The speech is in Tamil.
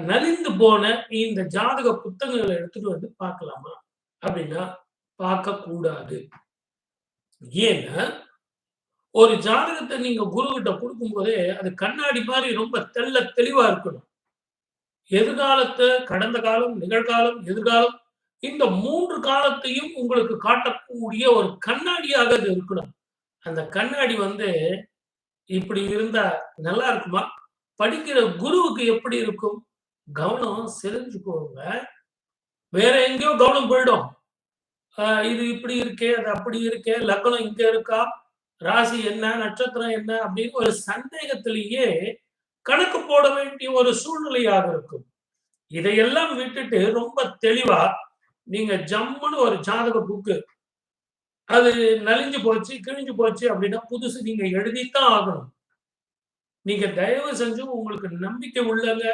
நலிந்து போன இந்த ஜாதக புத்தகங்கள எடுத்துட்டு வந்து பார்க்கலாமா? அப்படின்னா, பார்க்கக்கூடாது. ஏன்னா, ஒரு ஜாதகத்த நீங்க குருகிட்ட குடுக்கும்போதே, அது கண்ணாடி மாரி ரொம்ப தெளிவா இருக்கணும். எதிர்காலத்த கடந்த காலம், நிகழ்காலம், எதிர்காலம் இந்த 3 காலத்தையும் உங்களுக்கு காட்டக்கூடிய ஒரு கண்ணாடியாக அது இருக்கணும். அந்த கண்ணாடி வந்து இப்படி இருந்தா நல்லா இருக்குமா? படிக்கிற குருவுக்கு எப்படி இருக்கும்? கவனம் சிதஞ்சு போகுங்க. வேற எங்கேயோ கவனம் போயிடும். இது இப்படி இருக்கே, அது அப்படி இருக்கே, லக்னம் இங்க இருக்கா, ராசி என்ன, நட்சத்திரம் என்ன அப்படின்னு ஒரு சந்தேகத்திலேயே கணக்கு போட வேண்டிய ஒரு சூழ்நிலையாக இருக்கும். இதையெல்லாம் விட்டுட்டு ரொம்ப தெளிவா நீங்க ஜம்முன்னு ஒரு ஜாதக புக்கு அது நலிஞ்சு போச்சு, கிழிஞ்சு போச்சு அப்படின்னா புதுசு நீங்க எழுதித்தான் ஆகணும். நீங்க தயவு செஞ்சு உங்களுக்கு நம்பிக்கை உள்ளங்க